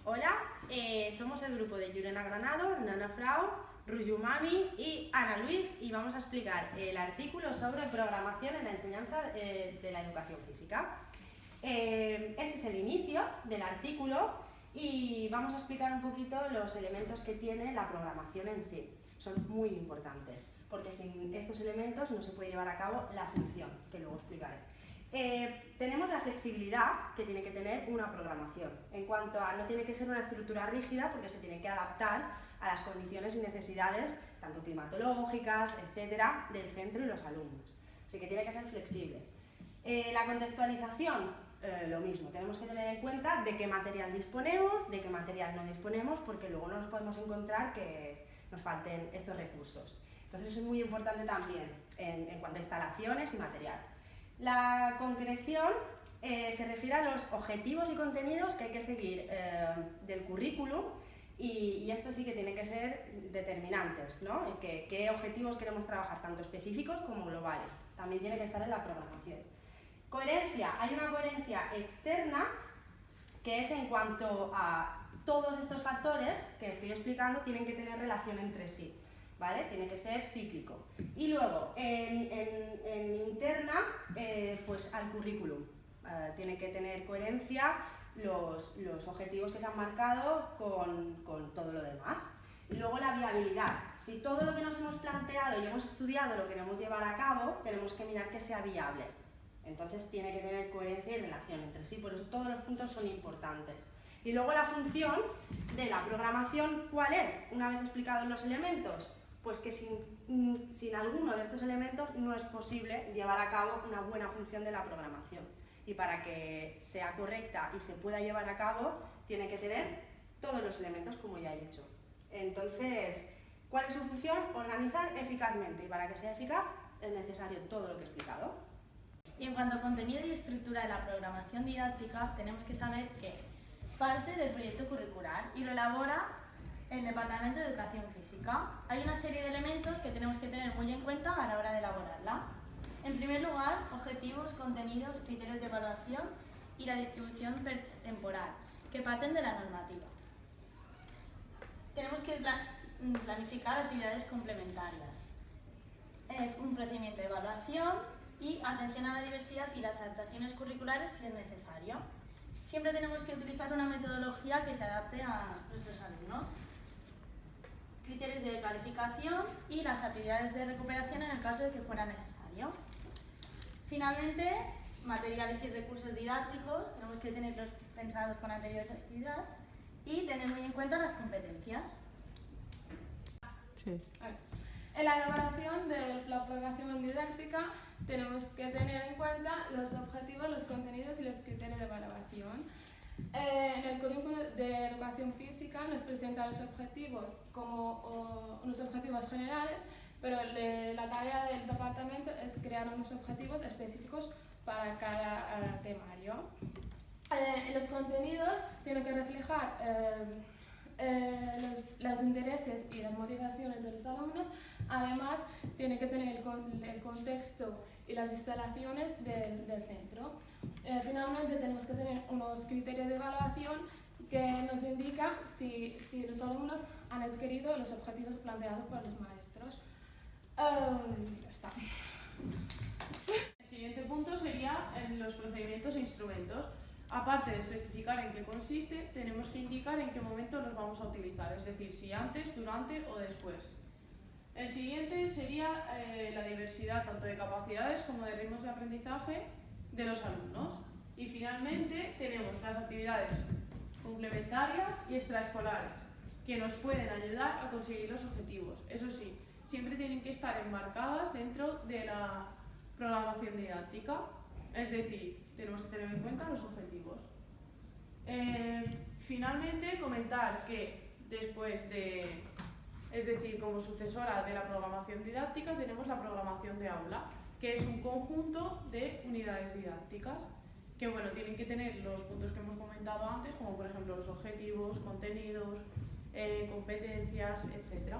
Hola, somos el grupo de Yurena Granado, Nana Frau, Ruyumami y Ana Luis y vamos a explicar el artículo sobre programación en la enseñanza de la educación física. Ese es el inicio del artículo y vamos a explicar un poquito los elementos que tiene la programación en sí. Son muy importantes porque sin estos elementos no se puede llevar a cabo la función, que luego explicaré. Tenemos la flexibilidad que tiene que tener una programación, en cuanto a no tiene que ser una estructura rígida porque se tiene que adaptar a las condiciones y necesidades, tanto climatológicas, etcétera, del centro y los alumnos. Así que tiene que ser flexible. La contextualización, lo mismo, tenemos que tener en cuenta de qué material disponemos, de qué material no disponemos, porque luego no nos podemos encontrar que nos falten estos recursos. Entonces eso es muy importante también en cuanto a instalaciones y material. La concreción se refiere a los objetivos y contenidos que hay que seguir del currículum y esto sí que tiene que ser determinantes, ¿no? ¿Qué objetivos queremos trabajar, tanto específicos como globales? También tiene que estar en la programación. Coherencia. Hay una coherencia externa que es en cuanto a todos estos factores que estoy explicando tienen que tener relación entre sí. ¿Vale? Tiene que ser cíclico. Y luego, en interna, pues al currículum. Tiene que tener coherencia los objetivos que se han marcado con todo lo demás. Y luego la viabilidad. Si todo lo que nos hemos planteado y hemos estudiado lo queremos llevar a cabo, tenemos que mirar que sea viable. Entonces tiene que tener coherencia y relación entre sí, por eso todos los puntos son importantes. Y luego la función de la programación, ¿cuál es? Una vez explicados los elementos, pues que sin alguno de estos elementos no es posible llevar a cabo una buena función de la programación. Y para que sea correcta y se pueda llevar a cabo, tiene que tener todos los elementos, como ya he dicho. Entonces, ¿cuál es su función? Organizar eficazmente. Y para que sea eficaz, es necesario todo lo que he explicado. Y en cuanto a contenido y estructura de la programación didáctica, tenemos que saber que parte del proyecto curricular y lo elabora el Departamento de Educación Física. Hay una serie de elementos que tenemos que tener muy en cuenta a la hora de elaborarla. En primer lugar, objetivos, contenidos, criterios de evaluación y la distribución temporal, que parten de la normativa. Tenemos que planificar actividades complementarias, un procedimiento de evaluación y atención a la diversidad y las adaptaciones curriculares si es necesario. Siempre tenemos que utilizar una metodología que se adapte a nuestros alumnos. Criterios de calificación y las actividades de recuperación en el caso de que fuera necesario. Finalmente, materiales y recursos didácticos, tenemos que tenerlos pensados con anterioridad y tener muy en cuenta las competencias. Sí. En la elaboración de la programación didáctica tenemos que tener en cuenta los objetivos, los contenidos y los criterios de evaluación. En el currículum de educación física nos presenta los objetivos como unos objetivos generales, pero la tarea del departamento es crear unos objetivos específicos para cada temario. Los contenidos tienen que reflejar los intereses y las motivaciones de los alumnos. Además, tiene que tener el contexto y las instalaciones del centro. Finalmente, tenemos que tener unos criterios de evaluación que nos indican si los alumnos han adquirido los objetivos planteados por los maestros. Ya está. El siguiente punto sería en los procedimientos e instrumentos. Aparte de especificar en qué consiste, tenemos que indicar en qué momento los vamos a utilizar, es decir, si antes, durante o después. El siguiente sería la diversidad tanto de capacidades como de ritmos de aprendizaje de los alumnos. Y finalmente tenemos las actividades complementarias y extraescolares que nos pueden ayudar a conseguir los objetivos. Eso sí, siempre tienen que estar enmarcadas dentro de la programación didáctica, es decir, tenemos que tener en cuenta los objetivos. Finalmente, comentar que después es decir, como sucesora de la programación didáctica, tenemos la programación de aula, que es un conjunto de unidades didácticas que bueno, tienen que tener los puntos que hemos comentado antes, como por ejemplo los objetivos, contenidos, competencias, etc.